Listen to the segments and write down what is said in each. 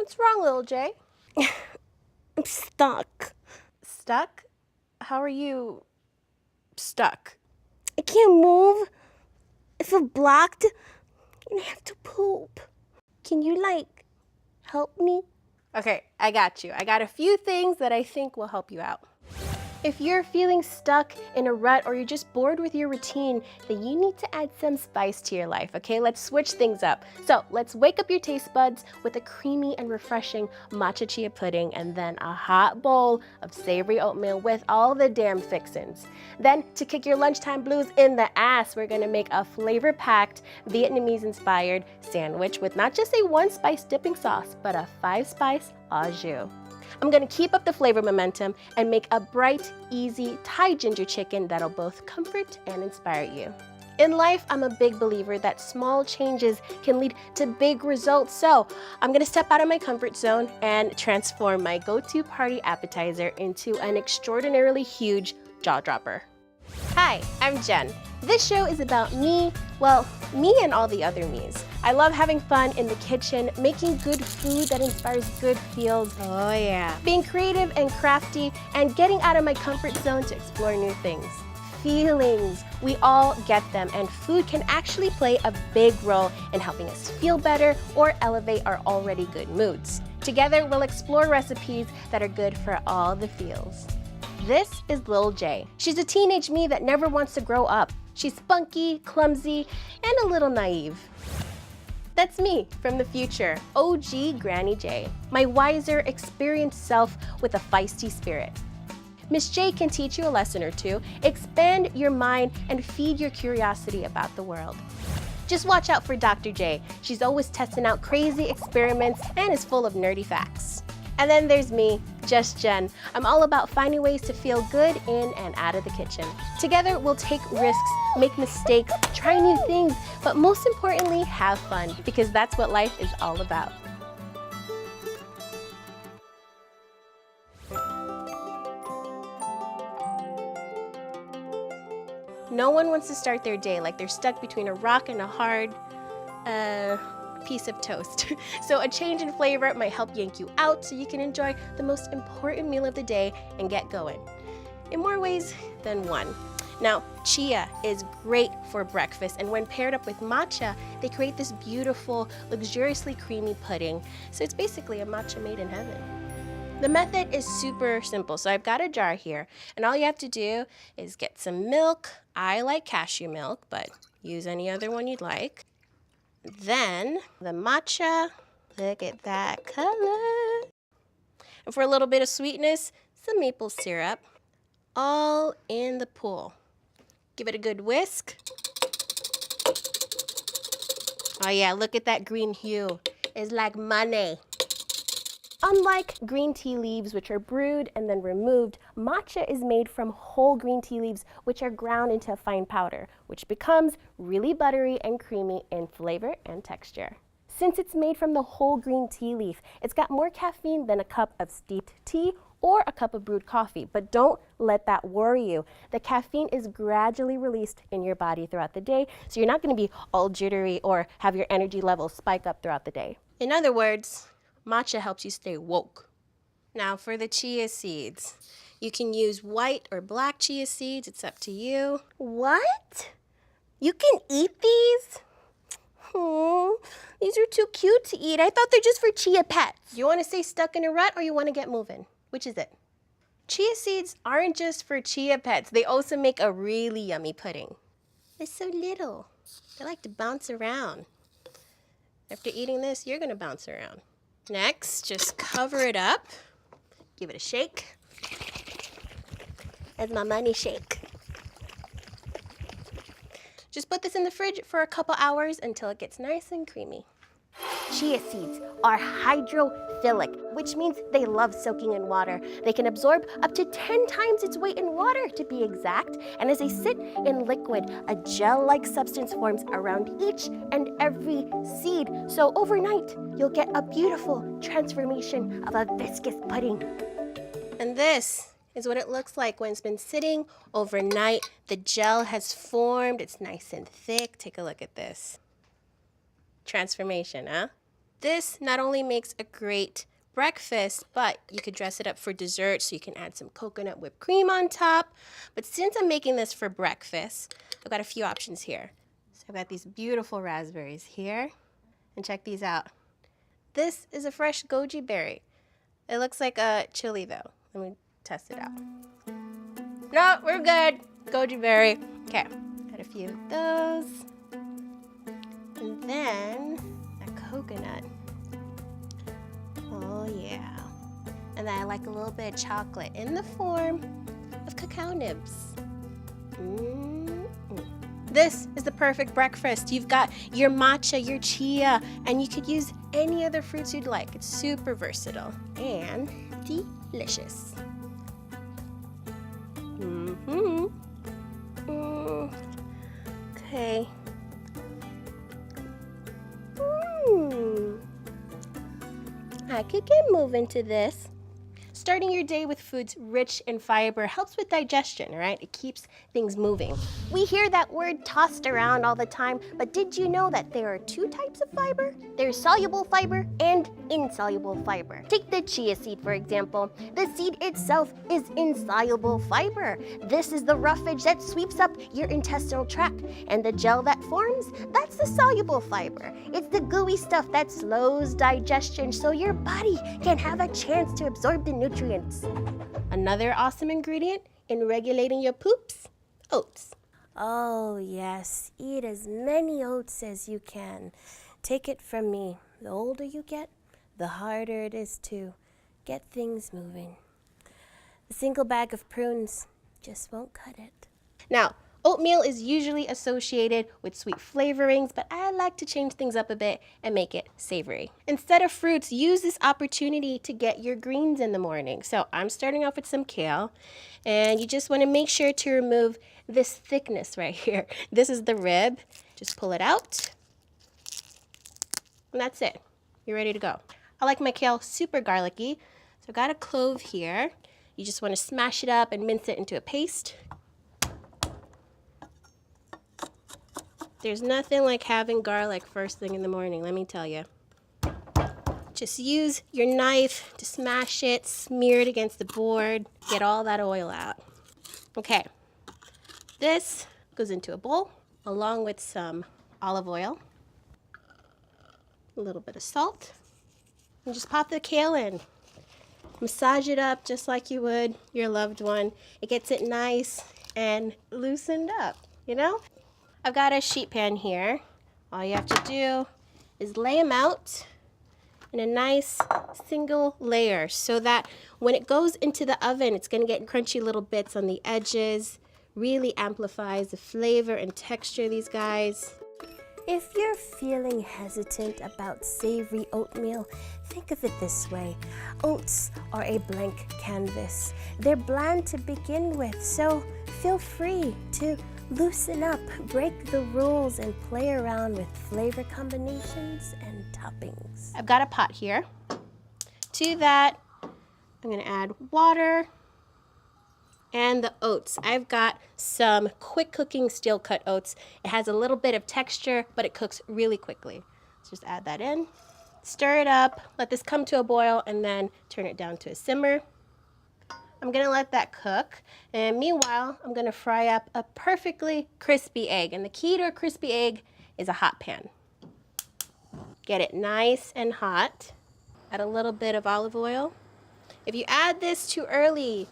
What's wrong, little Jay? I'm stuck. Stuck? How are you stuck? I can't move. I feel blocked. And I have to poop. Can you, help me? Okay, I got you. I got a few things that I think will help you out. If you're feeling stuck in a rut or you're just bored with your routine, then you need to add some spice to your life, okay? Let's switch things up. So let's wake up your taste buds with a creamy and refreshing matcha chia pudding and then a hot bowl of savory oatmeal with all the damn fixins. Then to kick your lunchtime blues in the ass, we're gonna make a flavor-packed Vietnamese-inspired sandwich with not just a 1-spice dipping sauce, but a 5-spice au jus. I'm gonna keep up the flavor momentum and make a bright, easy Thai ginger chicken that'll both comfort and inspire you. In life, I'm a big believer that small changes can lead to big results, so I'm gonna step out of my comfort zone and transform my go-to party appetizer into an extraordinarily huge jaw dropper. Hi, I'm Jen. This show is about me and all the other me's. I love having fun in the kitchen, making good food that inspires good feels. Oh yeah. Being creative and crafty, and getting out of my comfort zone to explore new things. Feelings, we all get them, and food can actually play a big role in helping us feel better or elevate our already good moods. Together, we'll explore recipes that are good for all the feels. This is Lil J. She's a teenage me that never wants to grow up. She's spunky, clumsy, and a little naive. That's me from the future, OG Granny J, my wiser, experienced self with a feisty spirit. Miss J can teach you a lesson or two, expand your mind, and feed your curiosity about the world. Just watch out for Dr. J. She's always testing out crazy experiments and is full of nerdy facts. And then there's me, Just Jen. I'm all about finding ways to feel good in and out of the kitchen. Together, we'll take risks, make mistakes, try new things, but most importantly, have fun, because that's what life is all about. No one wants to start their day like they're stuck between a rock and a hard, piece of toast. So a change in flavor might help yank you out so you can enjoy the most important meal of the day and get going. In more ways than one. Now, chia is great for breakfast, and when paired up with matcha, they create this beautiful, luxuriously creamy pudding. So it's basically a matcha made in heaven. The method is super simple. So I've got a jar here, and all you have to do is get some milk. I like cashew milk, but use any other one you'd like. Then the matcha, look at that color. And for a little bit of sweetness, some maple syrup, all in the pool. Give it a good whisk. Oh yeah, look at that green hue. It's like money. Unlike green tea leaves, which are brewed and then removed, matcha is made from whole green tea leaves, which are ground into a fine powder, which becomes really buttery and creamy in flavor and texture. Since it's made from the whole green tea leaf, it's got more caffeine than a cup of steeped tea or a cup of brewed coffee, but don't let that worry you. The caffeine is gradually released in your body throughout the day, so you're not going to be all jittery or have your energy levels spike up throughout the day. In other words, matcha helps you stay woke. Now for the chia seeds. You can use white or black chia seeds, it's up to you. What? You can eat these? Oh, these are too cute to eat. I thought they're just for chia pets. You want to stay stuck in a rut or you want to get moving? Which is it? Chia seeds aren't just for chia pets. They also make a really yummy pudding. They're so little. They like to bounce around. After eating this, you're going to bounce around. Next, just cover it up. Give it a shake. That's my money shake. Just put this in the fridge for a couple hours until it gets nice and creamy. Chia seeds are hydrophilic, which means they love soaking in water. They can absorb up to 10 times its weight in water, to be exact. And as they sit in liquid, a gel-like substance forms around each and every seed. So overnight, you'll get a beautiful transformation of a viscous pudding. And this is what it looks like when it's been sitting overnight. The gel has formed. It's nice and thick. Take a look at this. Transformation, huh? This not only makes a great breakfast, but you could dress it up for dessert, so you can add some coconut whipped cream on top. But since I'm making this for breakfast, I've got a few options here. So I've got these beautiful raspberries here, and check these out. This is a fresh goji berry. It looks like a chili though. Let me test it out. No, we're good. Goji berry. Okay, add a few of those. And then a coconut. Oh yeah. And then I like a little bit of chocolate in the form of cacao nibs. This is the perfect breakfast. You've got your matcha, your chia, and you could use any other fruits you'd like. It's super versatile and delicious. Okay. I could get moving to this. Starting your day with foods rich in fiber helps with digestion, right? It keeps things moving. We hear that word tossed around all the time, but did you know that there are two types of fiber? There's soluble fiber and insoluble fiber. Take the chia seed, for example. The seed itself is insoluble fiber. This is the roughage that sweeps up your intestinal tract, and the gel that forms, that's the soluble fiber. It's the gooey stuff that slows digestion so your body can have a chance to absorb the nutrients. Another awesome ingredient in regulating your poops, oats. Oh yes, eat as many oats as you can. Take it from me, the older you get, the harder it is to get things moving. A single bag of prunes just won't cut it. Now, oatmeal is usually associated with sweet flavorings, but I like to change things up a bit and make it savory. Instead of fruits, use this opportunity to get your greens in the morning. So I'm starting off with some kale, and you just want to make sure to remove this thickness right here. This is the rib. Just pull it out, and that's it. You're ready to go. I like my kale super garlicky, so I've got a clove here. You just want to smash it up and mince it into a paste. There's nothing like having garlic first thing in the morning, let me tell you. Just use your knife to smash it, smear it against the board, get all that oil out. Okay, this goes into a bowl along with some olive oil, a little bit of salt, and just pop the kale in. Massage it up just like you would your loved one. It gets it nice and loosened up, you know? I've got a sheet pan here. All you have to do is lay them out in a nice single layer so that when it goes into the oven, it's going to get crunchy little bits on the edges. Really amplifies the flavor and texture of these guys. If you're feeling hesitant about savory oatmeal, think of it this way. Oats are a blank canvas. They're bland to begin with, so feel free to loosen up, break the rules, and play around with flavor combinations and toppings. I've got a pot here. To that, I'm going to add water and the oats. I've got some quick cooking steel cut oats. It has a little bit of texture, but it cooks really quickly. Let's just add that in. Stir it up, let this come to a boil, and then turn it down to a simmer. I'm gonna let that cook, and meanwhile, I'm gonna fry up a perfectly crispy egg. And the key to a crispy egg is a hot pan. Get it nice and hot. Add a little bit of olive oil. If you add this too early,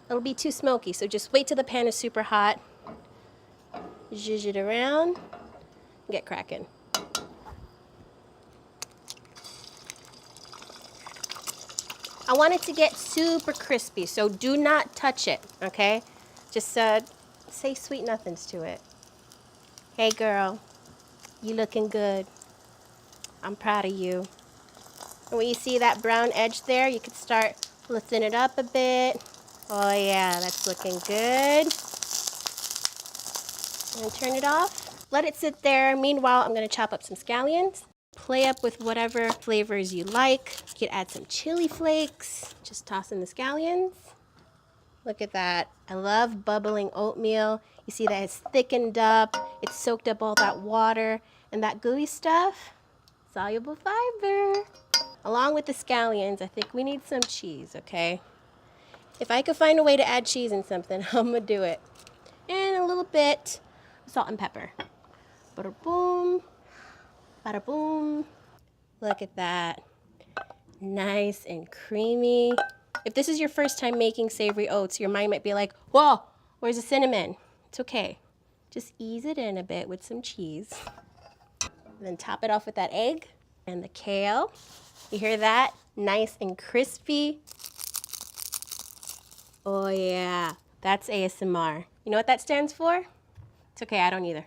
it'll be too smoky, so just wait till the pan is super hot. Zhuzh it around, get cracking. I want it to get super crispy, so do not touch it, okay? Just say sweet nothings to it. Hey girl, you looking good. I'm proud of you. And when you see that brown edge there, you could start lifting it up a bit. Oh yeah, that's looking good. And turn it off. Let it sit there. Meanwhile, I'm gonna chop up some scallions. Play up with whatever flavors you like. You could add some chili flakes. Just toss in the scallions. Look at that. I love bubbling oatmeal. You see that it's thickened up. It's soaked up all that water. And that gooey stuff, soluble fiber. Along with the scallions, I think we need some cheese, okay? If I could find a way to add cheese in something, I'm gonna do it. And a little bit of salt and pepper. Bada boom, bada boom. Look at that. Nice and creamy. If this is your first time making savory oats, your mind might be like, whoa, where's the cinnamon? It's okay. Just ease it in a bit with some cheese. And then top it off with that egg and the kale. You hear that? Nice and crispy. Oh yeah, that's ASMR. You know what that stands for? It's okay, I don't either.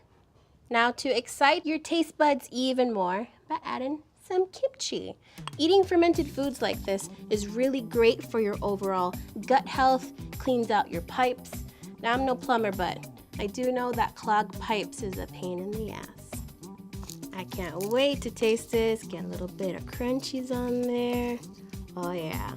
Now to excite your taste buds even more, by adding some kimchi. Eating fermented foods like this is really great for your overall gut health, cleans out your pipes. Now I'm no plumber, but I do know that clogged pipes is a pain in the ass. I can't wait to taste this. Get a little bit of crunchies on there. Oh yeah.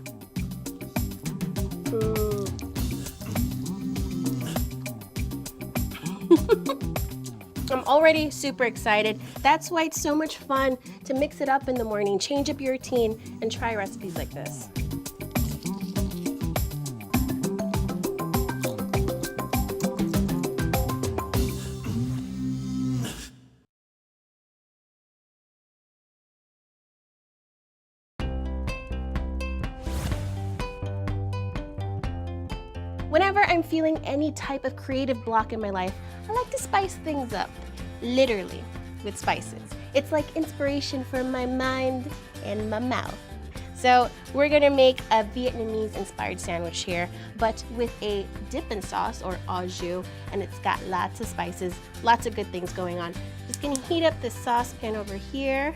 I'm already super excited. That's why it's so much fun to mix it up in the morning, change up your routine, and try recipes like this. Whenever I'm feeling any type of creative block in my life, I like to spice things up, literally, with spices. It's like inspiration for my mind and my mouth. So we're gonna make a Vietnamese-inspired sandwich here, but with a dipping sauce, or au jus, and it's got lots of spices, lots of good things going on. Just gonna heat up this saucepan over here,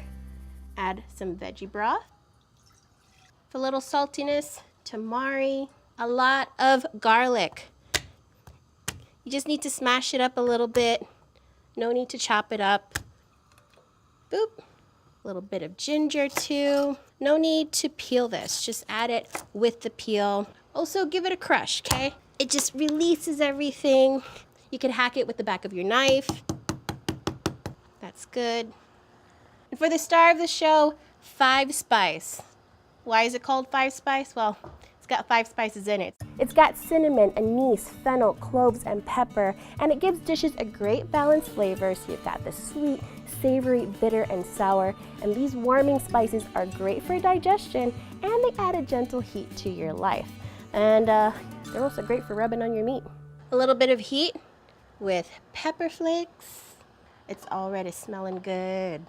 add some veggie broth, for a little saltiness, tamari, a lot of garlic. You just need to smash it up a little bit. No need to chop it up. Boop. A little bit of ginger too. No need to peel this. Just add it with the peel. Also give it a crush, okay? It just releases everything. You can hack it with the back of your knife. That's good. And for the star of the show, 5 spice. Why is it called 5 spice? Well, it's got 5 spices in it. It's got cinnamon, anise, fennel, cloves, and pepper, and it gives dishes a great balanced flavor. So you've got the sweet, savory, bitter, and sour, and these warming spices are great for digestion, and they add a gentle heat to your life. And they're also great for rubbing on your meat. A little bit of heat with pepper flakes. It's already smelling good.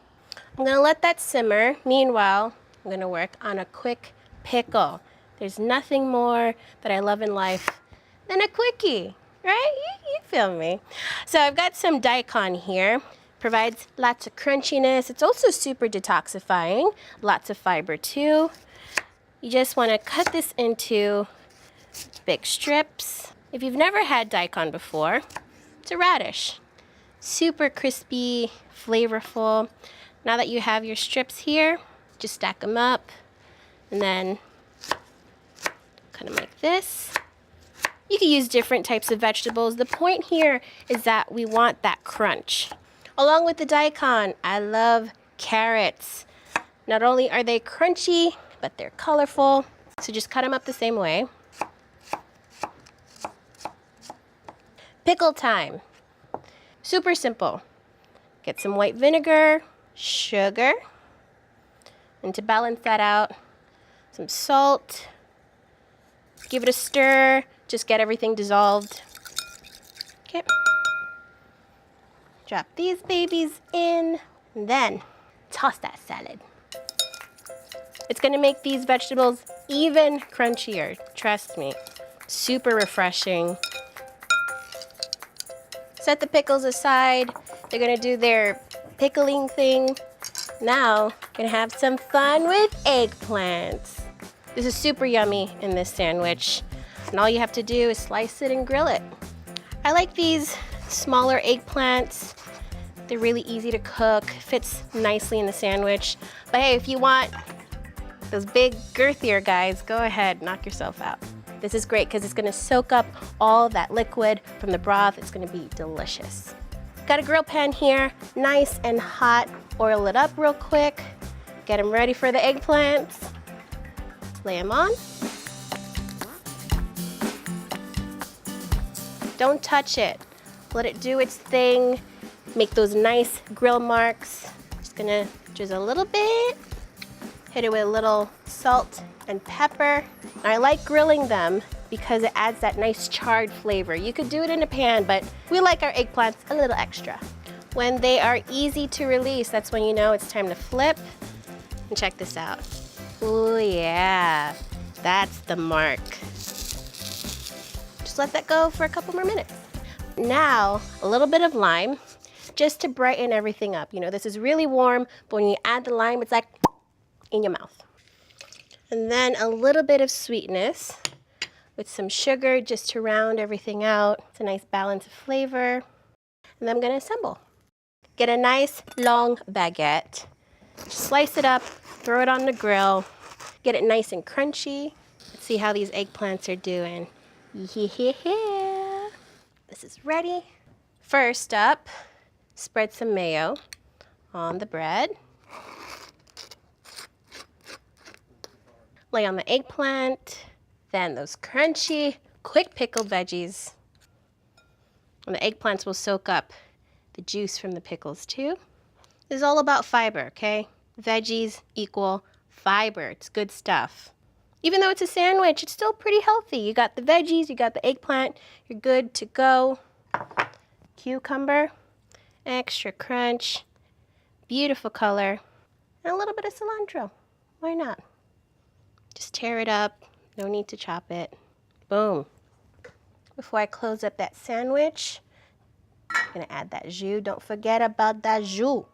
I'm gonna let that simmer. Meanwhile, I'm gonna work on a quick pickle. There's nothing more that I love in life than a quickie, right? You feel me. So I've got some daikon here. Provides lots of crunchiness. It's also super detoxifying. Lots of fiber too. You just want to cut this into big strips. If you've never had daikon before, it's a radish. Super crispy, flavorful. Now that you have your strips here, just stack them up and then cut them like this. You can use different types of vegetables. The point here is that we want that crunch. Along with the daikon, I love carrots. Not only are they crunchy, but they're colorful. So just cut them up the same way. Pickle time. Super simple. Get some white vinegar, sugar, and to balance that out, some salt. Give it a stir, just get everything dissolved. Okay. Drop these babies in, and then toss that salad. It's gonna make these vegetables even crunchier, trust me. Super refreshing. Set the pickles aside. They're gonna do their pickling thing. Now, gonna have some fun with eggplants. This is super yummy in this sandwich. And all you have to do is slice it and grill it. I like these smaller eggplants. They're really easy to cook, fits nicely in the sandwich. But hey, if you want those big, girthier guys, go ahead, knock yourself out. This is great because it's gonna soak up all that liquid from the broth. It's gonna be delicious. Got a grill pan here, nice and hot. Oil it up real quick. Get them ready for the eggplants. Lay them on. Don't touch it. Let it do its thing. Make those nice grill marks. Just gonna drizzle a little bit. Hit it with a little salt and pepper. I like grilling them because it adds that nice charred flavor. You could do it in a pan, but we like our eggplants a little extra. When they are easy to release, that's when you know it's time to flip. And check this out. Oh yeah, that's the mark. Just let that go for a couple more minutes. Now, a little bit of lime, just to brighten everything up. You know, this is really warm, but when you add the lime, it's like in your mouth. And then a little bit of sweetness with some sugar just to round everything out. It's a nice balance of flavor. And then I'm gonna assemble. Get a nice long baguette, slice it up, throw it on the grill, get it nice and crunchy. Let's see how these eggplants are doing. Yeah. This is ready. First up, spread some mayo on the bread. Lay on the eggplant, then those crunchy, quick pickled veggies. And the eggplants will soak up the juice from the pickles too. This is all about fiber, okay? Veggies equal fiber. It's good stuff. Even though it's a sandwich, it's still pretty healthy. You got the veggies, you got the eggplant, you're good to go. Cucumber, extra crunch, beautiful color, and a little bit of cilantro. Why not? Just tear it up, no need to chop it. Boom. Before I close up that sandwich, I'm gonna add that jus. Don't forget about that jus.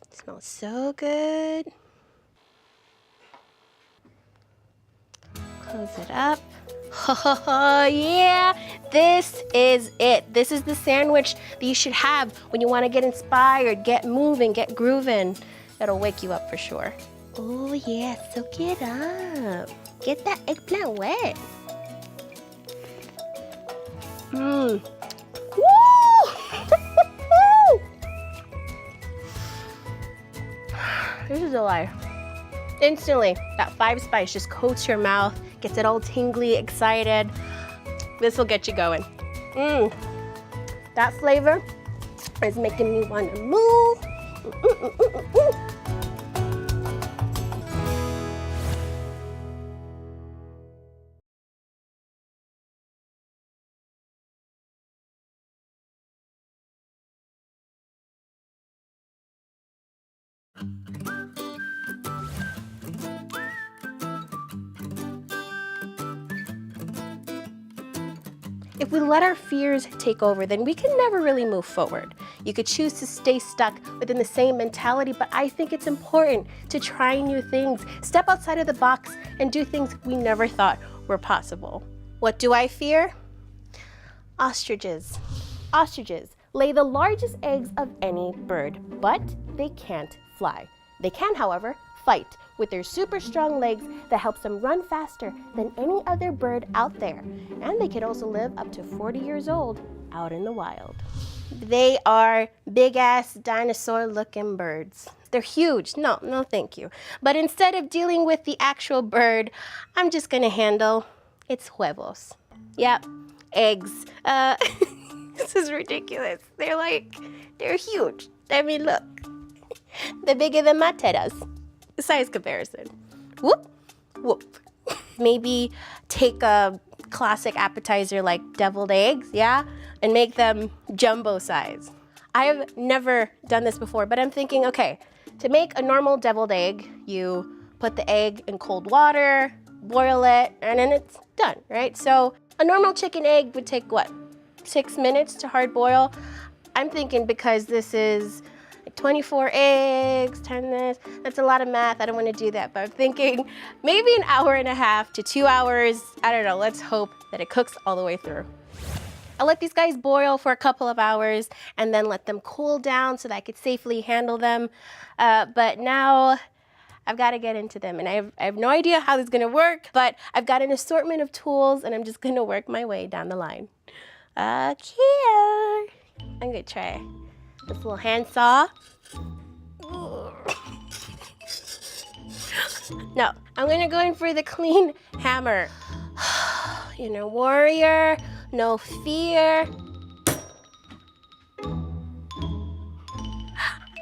It smells so good. Close it up. Oh yeah, this is it. This is the sandwich that you should have when you want to get inspired, get moving, get grooving. It'll wake you up for sure. Oh yeah, soak it up. Get that eggplant wet. Mmm. Woo! This is a life. Instantly, that 5 spice just coats your mouth, gets it all tingly, excited. This will get you going. That flavor is making me want to move. If we let our fears take over, then we can never really move forward. You could choose to stay stuck within the same mentality, but I think it's important to try new things, step outside of the box, and do things we never thought were possible. What do I fear? Ostriches. Ostriches lay the largest eggs of any bird, but they can't fly. They can, however, fight with their super strong legs that helps them run faster than any other bird out there. And they could also live up to 40 years old out in the wild. They are big-ass dinosaur-looking birds. They're huge. No, thank you. But instead of dealing with the actual bird, I'm just gonna handle its huevos. Yep, eggs. This is ridiculous. They're huge. I mean, look. They're bigger than my tetas. Size comparison. Whoop, whoop. Maybe take a classic appetizer like deviled eggs, yeah? And make them jumbo size. I have never done this before, but I'm thinking, okay, to make a normal deviled egg, you put the egg in cold water, boil it, and then it's done, right? So a normal chicken egg would take, what, 6 minutes to hard boil? I'm thinking because this is 24 eggs, 10 this, that's a lot of math, I don't want to do that, but I'm thinking maybe an hour and a half to 2 hours, I don't know, let's hope that it cooks all the way through. I'll let these guys boil for a couple of hours and then let them cool down so that I could safely handle them, but now I've got to get into them, and I have no idea how this is going to work, but I've got an assortment of tools and I'm just going to work my way down the line. Okay, I'm going to try this little hand saw. No, I'm gonna go in for the clean hammer. Inner warrior, no fear.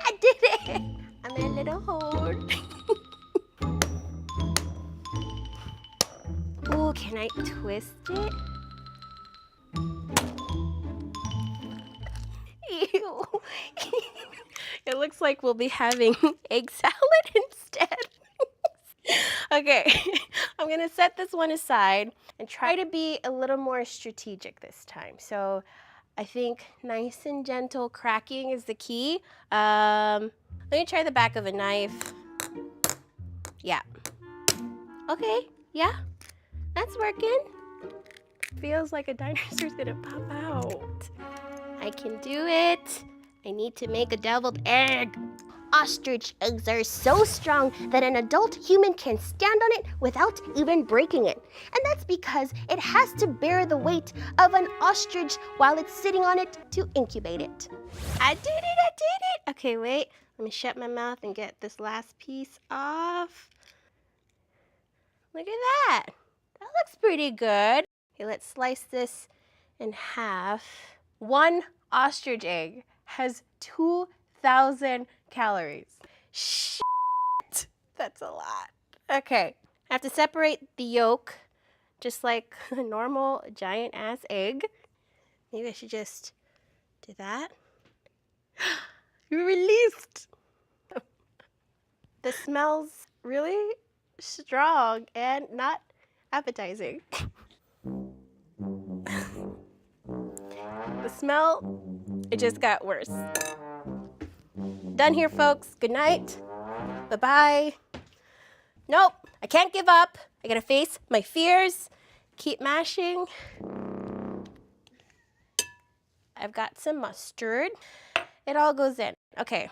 I did it! I'm in a little hole. Ooh, can I twist it? Ew. It looks like we'll be having egg salad instead. Okay, I'm gonna set this one aside and try to be a little more strategic this time. So I think nice and gentle cracking is the key. Let me try the back of a knife. Yeah. Okay, yeah, that's working. Feels like a dinosaur's gonna pop out. I can do it. I need to make a deviled egg. Ostrich eggs are so strong that an adult human can stand on it without even breaking it. And that's because it has to bear the weight of an ostrich while it's sitting on it to incubate it. I did it. Okay, wait. Let me shut my mouth and get this last piece off. Look at that. That looks pretty good. Okay, let's slice this in half. One ostrich egg has 2,000 calories. Shit, that's a lot. Okay, I have to separate the yolk just like a normal giant ass egg. Maybe I should just do that. You're released. The smell's really strong and not appetizing. The smell, it just got worse. Done here, folks. Good night. Bye-bye. Nope, I can't give up. I gotta face my fears. Keep mashing. I've got some mustard. It all goes in. Okay,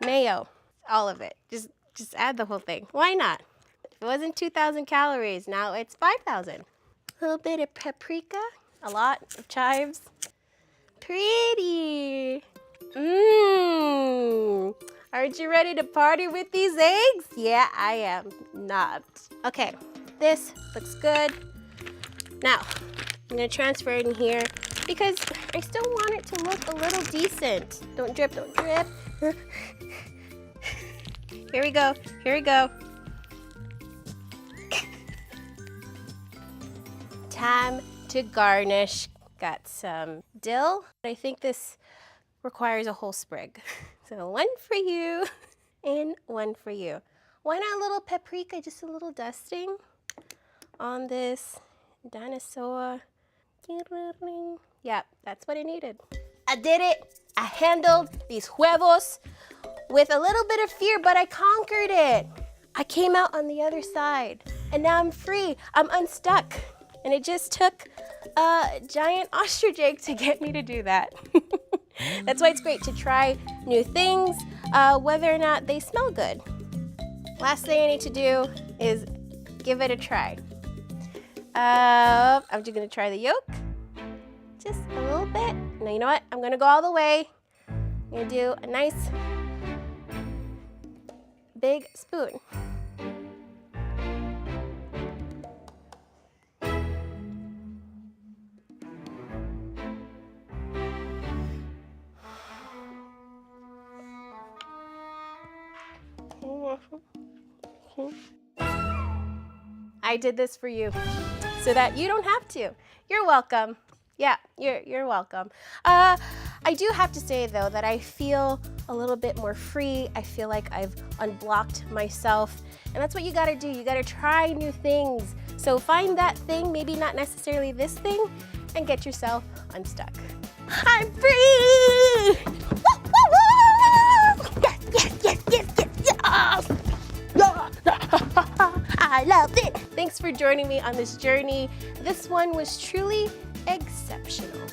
mayo, all of it. Just add the whole thing. Why not? If it wasn't 2,000 calories, now it's 5,000. A little bit of paprika, a lot of chives. Pretty. Mmm. Aren't you ready to party with these eggs? Yeah, I am not. Okay, this looks good. Now, I'm gonna transfer it in here because I still want it to look a little decent. Don't drip, don't drip. Here we go, here we go. Time to garnish. Got some dill. I think this requires a whole sprig. So one for you and one for you. Why not a little paprika, just a little dusting on this dinosaur. Yeah, that's what I needed. I did it. I handled these huevos with a little bit of fear, but I conquered it. I came out on the other side and now I'm free. I'm unstuck. And it just took a giant ostrich egg to get me to do that. That's why it's great to try new things, whether or not they smell good. Last thing I need to do is give it a try. I'm just gonna try the yolk, just a little bit. Now you know what? I'm gonna go all the way. I'm gonna do a nice big spoon. I did this for you so that you don't have to. You're welcome. Yeah, you're welcome. I do have to say though that I feel a little bit more free. I feel like I've unblocked myself, and that's what you gotta do. You gotta try new things. So find that thing, maybe not necessarily this thing, and get yourself unstuck. I'm free! Yes, yes, yes, yes, yes, yes! I loved it. Thanks for joining me on this journey. This one was truly exceptional.